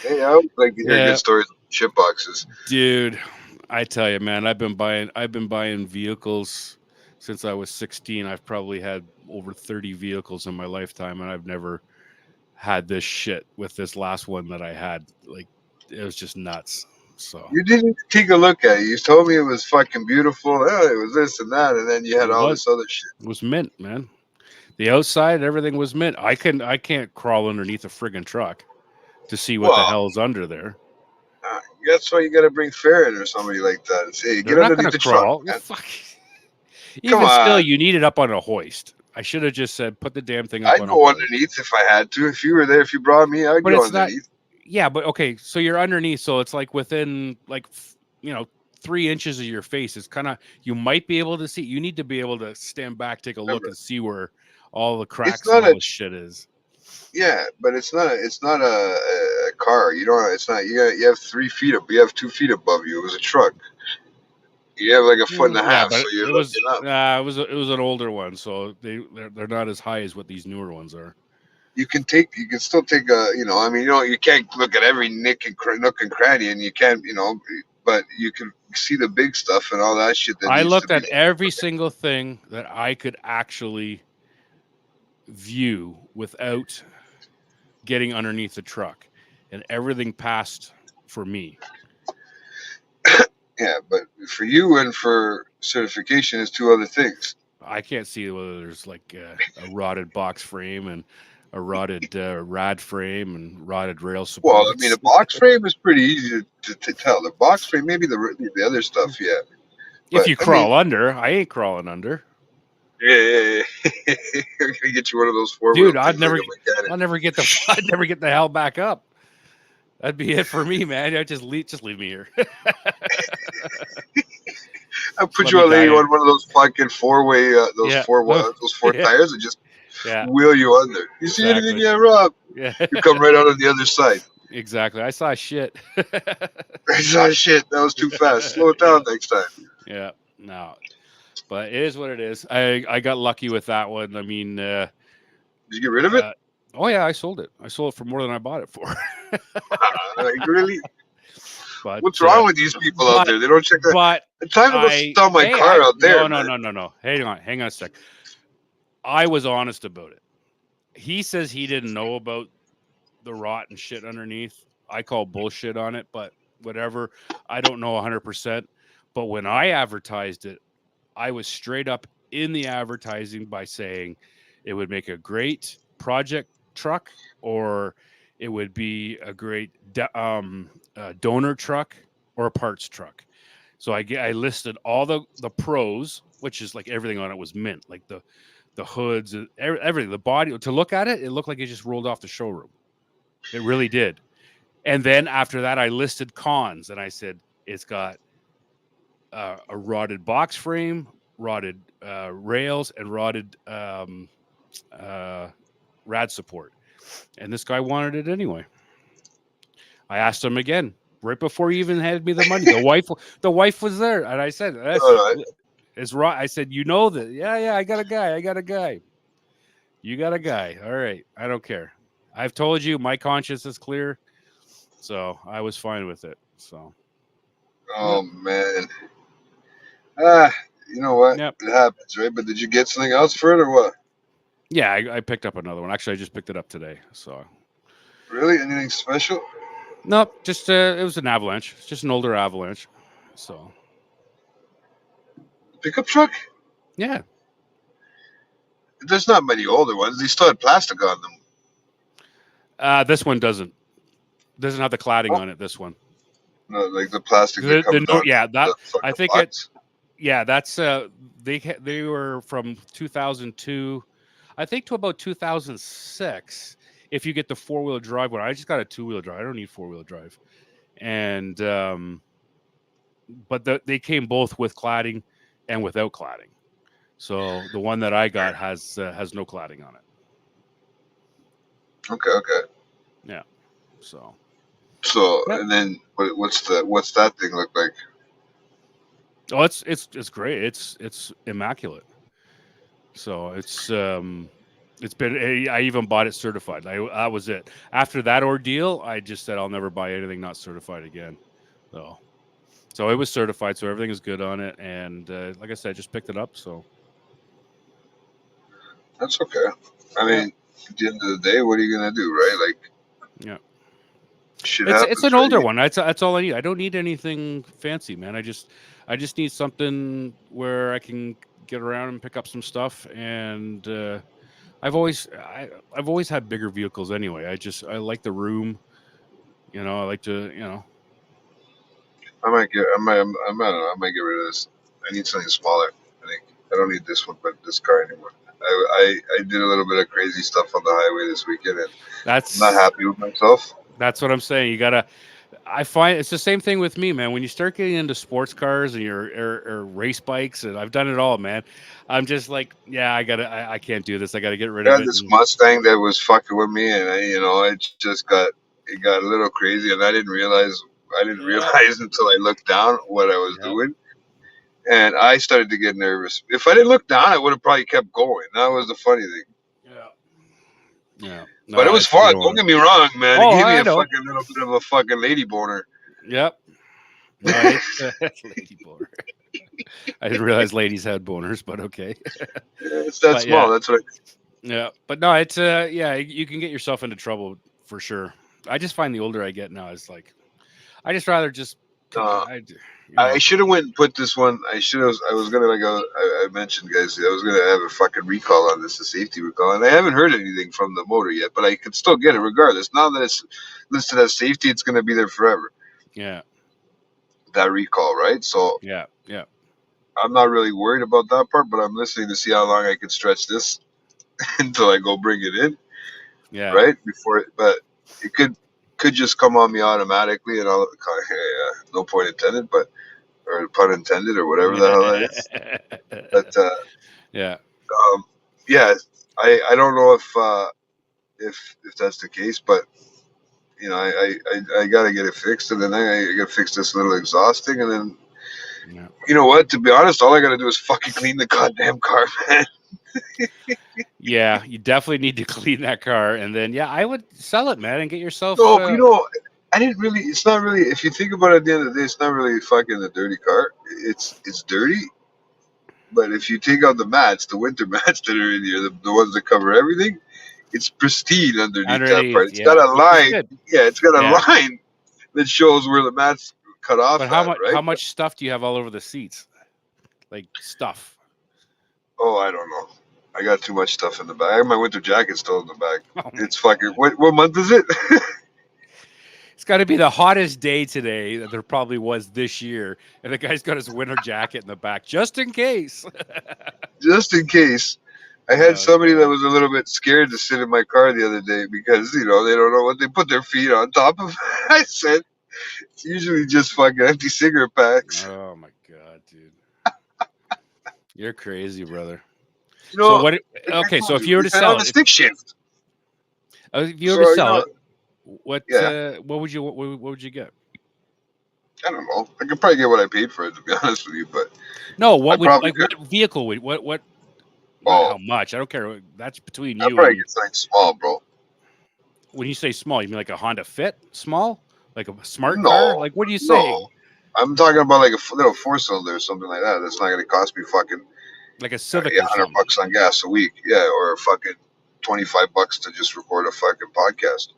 Hey, I always like to hear yeah, good stories of shit boxes. dude. I tell you, man, I've been buying vehicles since I was 16. I've probably had over 30 vehicles in my lifetime, and I've never had this shit with this last one that I had. Like, it was just nuts. So You didn't take a look at it. You told me it was fucking beautiful. Oh, it was this and that, and then you had it all was this other shit. it was mint, man. The outside, everything was mint. I can't crawl underneath a friggin' truck to see what the Well, hell's under there. that's why you got to bring Farron or somebody like that and say, They're get not gonna underneath the truck, crawl. Well, man. fuck. Come Even still, on. you need it up on a hoist. I should have just said, put the damn thing up I'd on a go hoist. underneath if I had to. If you were there, if you brought me, I'd But go it's not. underneath. Yeah, but okay. So you're underneath. So it's like within like 3 inches of your face. It's kind of, you might be able to see. You need to be able to stand back, take a look, Remember, and see where all the it's cracks and not all a the shit is. yeah, but it's not a car. You don't. It's not. You have 3 feet up. You have 2 feet above you. It was a truck. You have like a foot and a Yeah, half, but so you're it was looking up. it was an older one, so they're not as high as what these newer ones are. You can still take a, I mean, you can't look at every nook and cranny, and you can't, but you can see the big stuff and all that shit that I needs to looked be. at every single thing that I could actually view without getting underneath the truck, and everything passed for me. Yeah, but for you and for certification is two other things. I can't see whether there's like a rotted box frame and a rotted rad frame and rotted rail Well, I mean, supports. the box frame is pretty easy to tell. The box frame, maybe the other stuff, yeah. If But you I mean, crawl under, I ain't crawling under. yeah. I'm gonna get you one of those 4-wheel Dude, things like a mechanic. I'd never get the hell back up. That'd be it for me, man. I just leave me here. I'll put Let you me on die on one of those fucking four-way, Yeah. those four Yeah. tires, and just Yeah, wheel you under. You see anything, exactly. yeah, Rob? Yeah, You come right out on the other side. exactly. I saw shit. Oh shit, that was too fast. Slow it down next time. Yeah, no, but it is what it is. I got lucky with that one. I mean, Did you get rid of it? oh yeah, I sold it. I sold it for more than I bought it for. Like, really? But What's wrong with these people out there? They don't check that. But It's time to go sell my car out there. No. Hang on a sec. I was honest about it. He says he didn't know about the rot and shit underneath. I call bullshit on it, but whatever. I don't know 100%. But when I advertised it, I was straight up in the advertising by saying it would make a great project truck, or it would be a great donor truck or a parts truck. So I listed all the pros, which is like everything on it was mint, like the hoods, everything, the body. To look at it, it looked like it just rolled off the showroom. It really did. And then after that, I listed cons, and I said it's got a rotted box frame, rotted rails, and rotted rad support. And this guy wanted it anyway. I asked him again right before he even handed me the money. The wife was there, and I said, "It's right." I said, "You know that? Yeah. I got a guy. You got a guy. All right. I don't care. I've told you my conscience is clear, so I was fine with it." So. Oh man. You know what? Yep. It happens, right? But did you get something else for it or what? Yeah, I picked up another one. Actually, I just picked it up today. So. Really? Anything special? Nope. Just it was an Avalanche. It's just an older Avalanche. So. Pickup truck? Yeah. There's not many older ones. They still had plastic on them. This one doesn't have the cladding on it. This one. No, like the plastic that comes on. Yeah, that I think it. box. Yeah, that's they were from 2002, I think, to about 2006. If you get the 4-wheel drive one, I just got a 2-wheel drive. I don't need 4-wheel drive, and but they came both with cladding and without cladding. So the one that I got has no cladding on it. Okay. Yeah. So. Yep. And then what's that thing look like? Oh, it's great. It's immaculate. So it's been. I even bought it certified. That was it. After that ordeal, I just said I'll never buy anything not certified again. So it was certified, so everything is good on it. And like I said, I just picked it up. So that's okay. I mean, at the end of the day, what are you gonna do, right? Like, yeah. It's an older one. That's all I need. I don't need anything fancy, man. I just need something where I can get around and pick up some stuff. And I've always had bigger vehicles anyway. I like the room. I like to. I might get rid of this. I need something smaller. I think I don't need this one, but this car anymore. I did a little bit of crazy stuff on the highway this weekend, and I'm not happy with myself. That's what I'm saying. You gotta. I find it's the same thing with me, man. When you start getting into sports cars and your or race bikes, and I've done it all, man. I'm just like, yeah, I can't do this. I gotta get rid I of had it. this And Mustang that was fucking with me, and it got a little crazy, and I didn't yeah, realize until I looked down what I was yeah, doing, and I started to get nervous. If I didn't look down, I would have probably kept going. That was the funny thing. yeah, yeah. But it No, was it's you fun. don't Don't want. get me wrong, man. It Oh, gave me I a know. fucking little bit of a fucking lady boner. Yep. No, it's lady boner. I didn't realize ladies had boners, but okay. It's that But yeah, small. That's what. yeah. But no, it's yeah, you can get yourself into trouble for sure. I just find the older I get now, it's like I just rather just, Uh, you I know, should have went and put this one. I should have. I was gonna I mentioned, guys. I was gonna have a fucking recall on this, a safety recall, and I haven't heard anything from the motor yet. But I could still get it regardless. Now that it's listed as safety, it's gonna be there forever. yeah, That recall, right? So yeah, yeah, I'm not really worried about that part. But I'm listening to see how long I can stretch this until I go bring it in, yeah. right? But it could just come on me automatically, and all. No point intended, but or pun intended, or whatever the hell that is. But Yeah, um, yeah, I don't know if that's the case, but I gotta get it fixed, and then I gotta fix this little exhaust thing, and then yeah. you know what? To be honest, all I gotta do is fucking clean the goddamn car, man. Yeah, you definitely need to clean that car, and then yeah, I would sell it, man, and get yourself. No, I didn't really. It's not really. If you think about it, at the end of the day, it's not really fucking a dirty car. It's dirty, but if you take out the mats, the winter mats that are in here, the ones that cover everything, it's pristine underneath that part. Underneath, It's got yeah, a which is line. good. Yeah, it's got a Yeah, line that shows where the mats cut but off how at, much? right? How much stuff do you have all over the seats? Like stuff. Oh, I don't know. I got too much stuff in the back. I have my winter jacket still in the back. Oh my It's fucking. god! What month is it? It's got to be the hottest day today that there probably was this year, and the guy's got his winter jacket in the back just in case. Just in case. I had Oh somebody that god! was a little bit scared to sit in my car the other day because they don't know what they put their feet on top of. I said it's usually just fucking empty cigarette packs. Oh my god, dude! You're crazy, brother. You So know, what? like I Okay, so told if you were to I'm on sell the it, stick shift. if you were So to sell it, yeah, what would you get? I don't know. I could probably get what I paid for it, to be honest with you, but No, I what would probably like could. what vehicle would what not Oh, how much, I don't care. That's between I you probably and get something small, bro. when you say small, you mean like a Honda Fit small? Like a smart car? No, Like what are you saying? no. I'm talking about like a little 4-cylinder or something like that. That's not going to cost me fucking Like a Civic or something. $100 on gas a week. Yeah, or fucking $25 to just record a fucking podcast.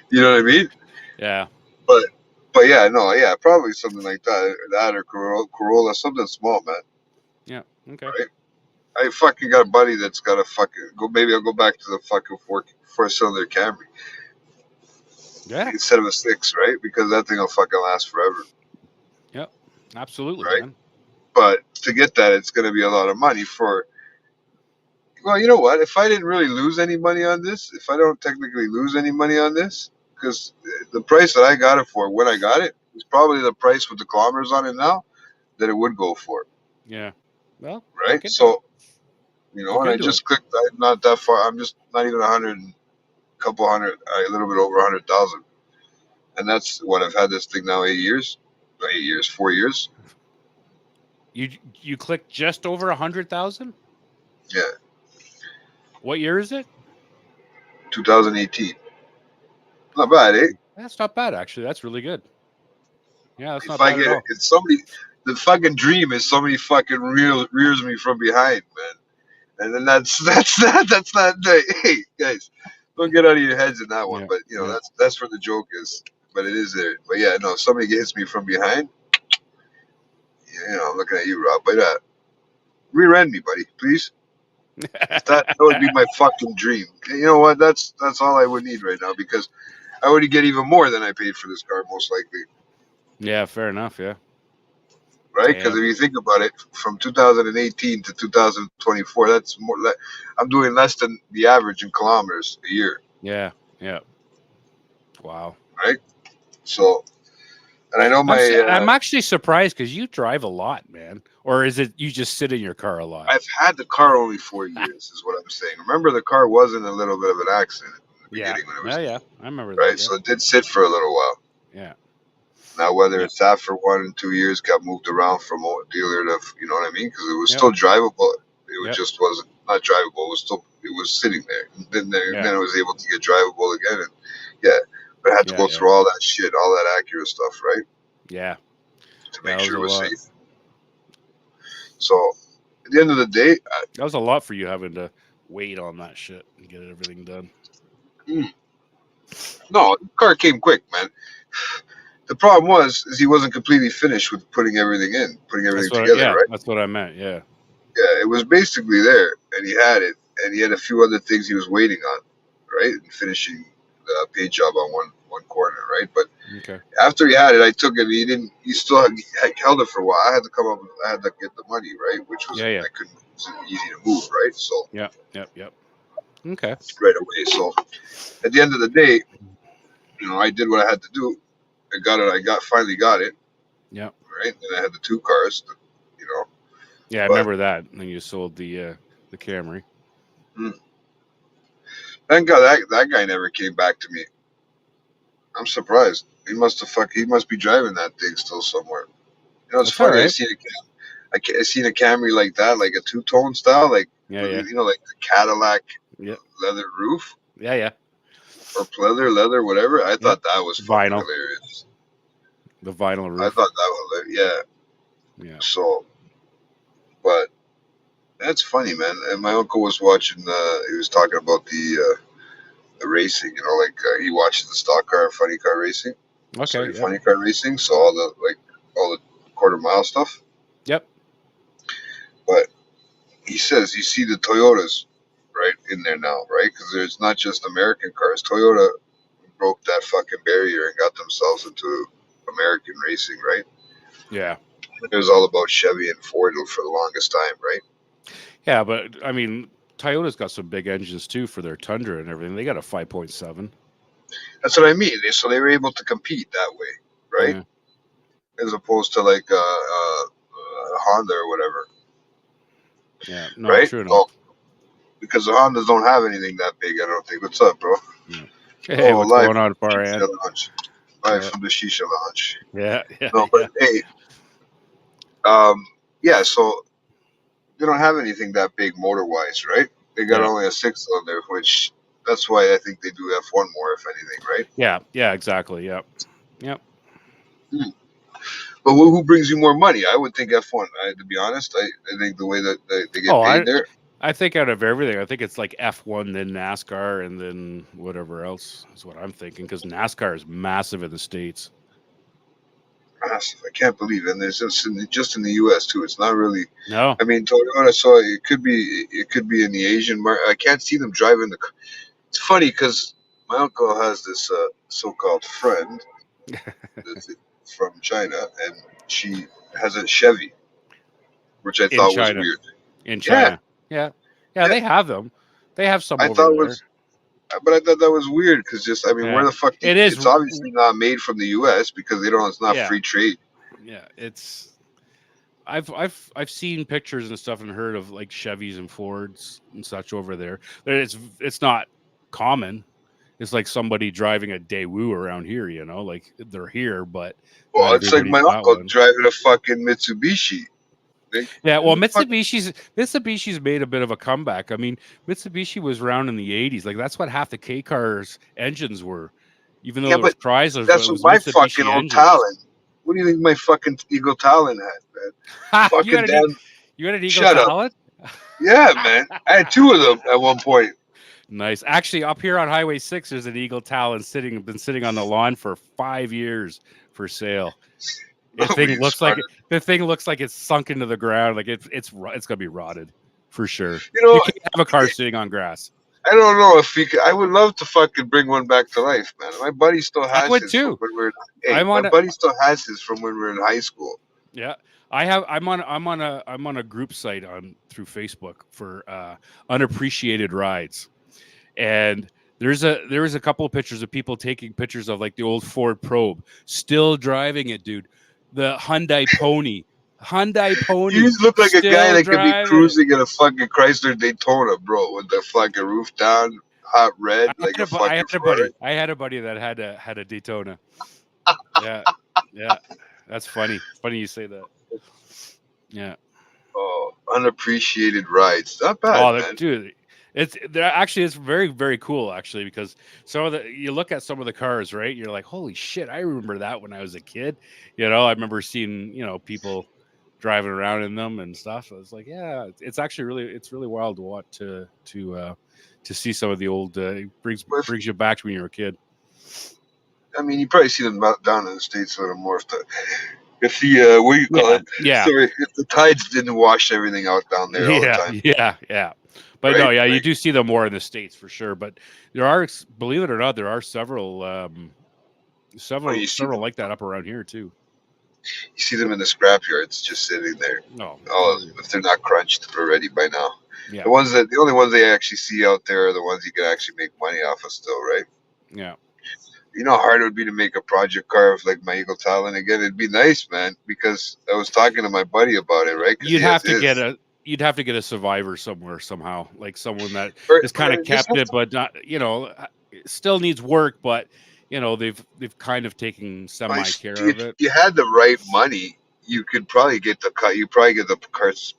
You know what I mean? Yeah. But but yeah, no, yeah, probably something like that or Corolla, something small, man. Yeah. Okay. Right? I fucking got a buddy that's got a fucking go. Maybe I'll go back to the fucking four-cylinder Camry Yeah. instead of a 6, right? Because that thing will fucking last forever, Yep. Absolutely, right? man. But to get that, it's going to be a lot of money for. Well, you know what? If I didn't really lose any money on this, if I don't technically lose any money on this, because the price that I got it for when I got it is probably the price with the kilometers on it now that it would go for, Yeah. Well, right? look into it. So, Look and I into it. just clicked, not that far. I'm just not even 100, couple hundred, a little bit over 100,000. And that's what I've had this thing now 8 years. 8 years, 4 years. You clicked just over 100,000? Yeah, What year is it? 2018. Not bad, eh? That's not bad actually. That's really good. Yeah, that's If not I bad at get it, all. it's somebody. The fucking dream is somebody fucking rears me from behind, man. And then that's not. Hey, guys, don't get out of your heads in that one. Yeah. But Yeah. that's where the joke is. But it is there. But yeah, no, if somebody hits me from behind, I'm looking at you, Rob. But rear end me, buddy, please. That would be my fucking dream. You know what? That's all I would need right now because I would get even more than I paid for this car, most likely. Yeah, fair enough, yeah. Right? Because Damn. if you think about it, from 2018 to 2024, that's more. I'm doing less than the average in kilometers a year. Yeah. Yeah. Wow. right? So, and I know I'm my actually surprised because you drive a lot, man. Or is it you just sit in your car a lot? I've had the car only 4 years, is what I'm saying. Remember, the car was in a little bit of an accident in the Yeah. beginning when it was Yeah. new, Yeah. I remember that. right? Yeah. So it did sit for a little while. Yeah. Now, whether Yeah. it's sat for 1 and 2 years, got moved around from dealer to, you know what I mean? Because it was Yep. still drivable. Yep. Just wasn't not drivable. It was sitting there. And Yeah. then it was able to get drivable again. And yeah, but I had to Yeah. go Yeah. through all that shit, all that Acura stuff, right, Yeah. to Yeah. make That was sure a it was lot. safe. So at the end of the day, That was a lot for you having to wait on that shit and get everything done. no, the car came quick, man. The problem is he wasn't completely finished with putting everything That's what. together, Yeah. right? That's what I meant. Yeah. Yeah, it was basically there, and he had it, and he had a few other things he was waiting on, right, and finishing the paint job on one corner, right. But Okay. after he had it, I took it. He didn't. He still had, held it for a while. I had to come up. I had to get the money, right, which was Yeah. Yeah. I couldn't. It wasn't easy to move, right. So Yep. Yep. Yep. Okay. right away. So at the end of the day, I did what I had to do. I got it. Finally got it, Yep. right. And I had the two cars, you know. Yeah. I But remember that. And then you sold the Camry. thank God that guy never came back to me. I'm surprised. He must be driving that thing still somewhere. It's That's all funny. right. I seen a Camry like that, like a two-tone style, like Yeah. with, Yeah. like the Cadillac Yeah. leather roof Yeah. Yeah. or leather, whatever. I Yep. thought that was fucking Vinyl. hilarious. The vinyl I roof. thought that was yeah. Yeah. So, but that's funny, man. And my uncle was watching. He was talking about the racing. He watches the stock car and funny car racing. Okay. Sorry, Yep. funny car racing. So all the quarter mile stuff. Yep. But he says you see the Toyotas right in there now, right? Because there's not just American cars. Toyota broke that fucking barrier and got themselves into American racing, right? Yeah. It was all about Chevy and Ford for the longest time, right? Yeah. But I mean, Toyota's got some big engines too for their Tundra and everything. They got a 5.7. That's what I mean. So they were able to compete that way, right? Yeah. As opposed to like Honda or whatever, Yeah. No, right? true enough. So, because the Hondas don't have anything that big, I don't think. What's up, bro? Yeah. Hey, what's live going on, from the Far Shisha Lounge. Live Yeah. from the Shisha Lounge. Yeah. Yeah. No, Yeah. but hey, yeah. So they don't have anything that big motor wise, right? They got Yeah. only a 6-cylinder, which that's why I think they do F1 more, if anything, right? Yeah. Yeah. Exactly. Yep. Yep. But who brings you more money? I would think F1. To be honest, I think the way that they get Oh, paid there. I think out of everything, I think it's like F1, then NASCAR, and then whatever else is what I'm thinking. Because NASCAR is massive in the States. Massive. I can't believe it. And there's just in the U.S. too. It's not really. No. I mean, Toyota. So it could be in the Asian market. I can't see them driving the. It's funny because my uncle has this so-called friend that's from China, and she has a Chevy, which I In thought was China. weird. In Yeah, China. Yeah. Yeah. They have them. They have some I over thought it there. was, but I thought that was weird because where Yeah. the fuck? It is. It's obviously not made from the U.S. because they don't. It's not Yeah. free trade. Yeah. It's. I've seen pictures and stuff and heard of like Chevys and Fords and such over there. But it's not common. It's like somebody driving a Daewoo around here, like they're here, but Well, not it's like my everybody's got uncle one. driving a fucking Mitsubishi. Yeah, well, Fuck- Mitsubishi's made a bit of a comeback. I mean, Mitsubishi was around in the '80s. Like that's what half the K cars engines were, even though Yeah, there was but Chrysler's, but that's it what was my Mitsubishi fucking old engines. Talon. What do you think my fucking Eagle Talon had, man? Ha, Fucking damn. you had an Eagle Shut up. Talon? Yeah, man. I had two of them at one point. Nice. Actually, up here on Highway 6, there's an Eagle Talon been sitting on the lawn for 5 years for sale. The thing looks like it's sunk into the ground. Like it's gonna be rotted for sure. You can't have a car sitting on grass. I don't know if he could. I would love to fucking bring one back to life, man. My buddy still has I would his too. from when we were. I'm buddy still has his from when we were in high school. Yeah, I'm on a group site through Facebook for unappreciated rides, and There was a couple of pictures of people taking pictures of like the old Ford Probe, still driving it, dude. The Hyundai Pony, You just look like a guy still that could be driving it. cruising in a fucking Chrysler Daytona, bro, with the fucking roof down, hot red, like a I fucking had a Ferrari. buddy. I had a buddy that had a Daytona. Yeah, yeah, that's funny. Funny you say that. Yeah. Oh, unappreciated rides. Not bad, Oh, man. dude, it's very very cool actually because some of the you look at some of the cars, right? You're like, holy shit, I remember that when I was a kid. I remember seeing people driving around in them and stuff. So it's like, yeah, it's actually really wild to watch to see some of the old brings you back to when you were a kid. I mean, you probably see them down in the States a little more if the what do you call it? Yeah, Sorry, if the tides didn't wash everything out down there all the time. yeah. But Right? no, yeah, you Like, do see them more in the States for sure. But there are, believe it or not, there are several you see them, like that up around here too. you see them in the scrap yards just sitting there. No, Oh, if they're not crunched already by now. yeah, The only ones they actually see out there are the ones you can actually make money off of still, right? yeah. You know how hard it would be to make a project car of like my Eagle Talon again. It'd be nice, man, because I was talking to my buddy about it, right? Because You'd he has have to get a survivor somewhere somehow, like someone that or, is kind of just kept it, but not, still needs work, but they've kind of taken semi care of if it. you had the right money, you could probably get the cut. You probably get the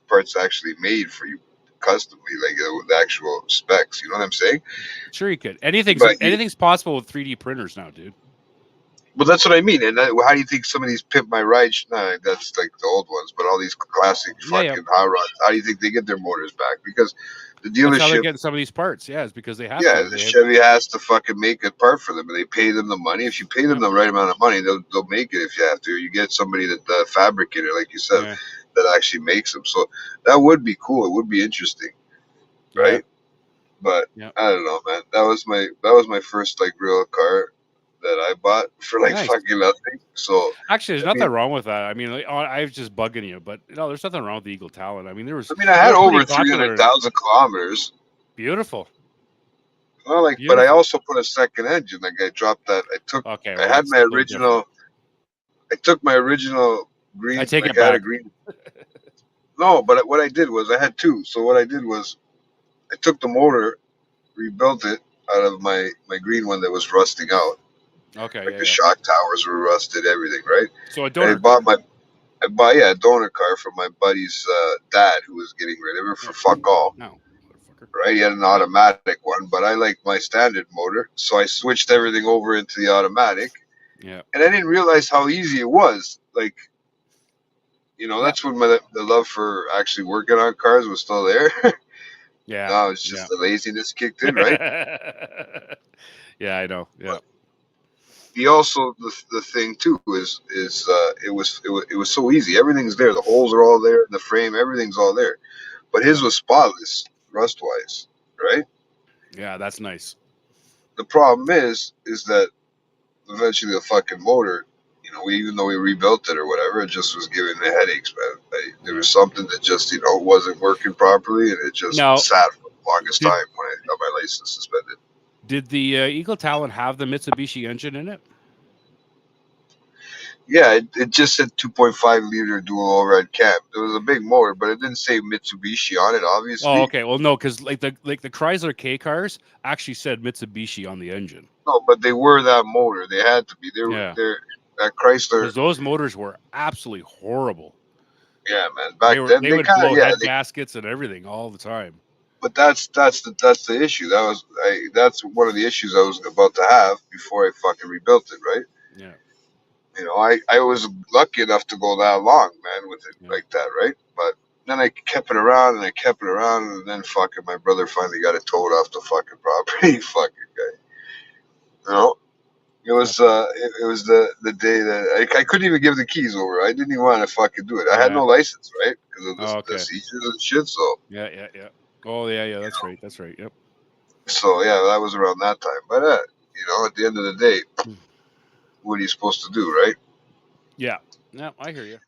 parts actually made for you customly, like the actual specs. You know what I'm saying? Sure, you could. But Anything's possible with 3D printers now, dude. well, that's what I mean. And how do you think some of these Pimp My Ride? Nah, that's like the old ones, but all these classic Yeah. fucking hot rods. How do you think they get their motors back? Because the That's how they're dealership, getting some of these parts. Yeah, it's because they have yeah, to. the Chevy has to fucking make a part for them, and they pay them the money. If you pay them Yep. the right amount of money, they'll make it. If you have to, you get somebody that fabricator, like you said, Yeah. that actually makes them. So that would be cool. It would be interesting, right? But Yeah. I don't know, man. That was my first like real car that I bought for like Nice. fucking nothing. So Actually, there's nothing wrong with that. I mean, like, I was just bugging you, but no, there's nothing wrong with the Eagle Talon. I mean, I they had were over pretty popular. 300,000 kilometers. Beautiful. Well, like, but I also put a second engine. Like I dropped that. Okay. I had my original. I took my original green. I take it I had back. a green. No, but what I did was I had two. So what I did was I took the motor, rebuilt it out of my green one that was rusting out. Okay. Like the shock towers were rusted, everything, right? So I bought a donor car from my buddy's dad who was getting rid of it for fuck all. No. Right? He had an automatic one, but I liked my standard motor, so I switched everything over into the automatic. Yeah. And I didn't realize how easy it was. Like, that's when the love for actually working on cars was still there. Yeah. No, it's just the laziness kicked in, right? Yeah, I know. Yeah. He also the thing too is it was so easy. Everything's there. The holes are all there. The frame, everything's all there. But his was spotless, rust wise, right? Yeah, that's nice. The problem is that eventually the fucking motor, even though we rebuilt it or whatever, it just was giving me headaches, man. There was something that just wasn't working properly, and it just sat for the longest time when I got my license suspended. Did the Eagle Talon have the Mitsubishi engine in it? Yeah, it just said 2.5 liter dual overhead cam. It was a big motor, but it didn't say Mitsubishi on it, obviously. Oh, okay. Well, no, because like the Chrysler K cars actually said Mitsubishi on the engine. No, but they were that motor. They had to be. They're that Chrysler. Because those motors were absolutely horrible. Yeah, man. Back then they would blow head gaskets and everything all the time. But that's the issue. That's one of the issues I was about to have before I fucking rebuilt it, right? Yeah. I was lucky enough to go that long, man, with it like that, right? But then I kept it around and then fucking my brother finally got it towed off the fucking property. Fucking guy. It was the day that I couldn't even give the keys over. I didn't even want to fucking do it. I had no license, right? Because of the seizures and shit. So yeah. Oh yeah. That's right. Yep. So yeah, that was around that time. But at the end of the day, what are you supposed to do, right? Yeah. I hear you.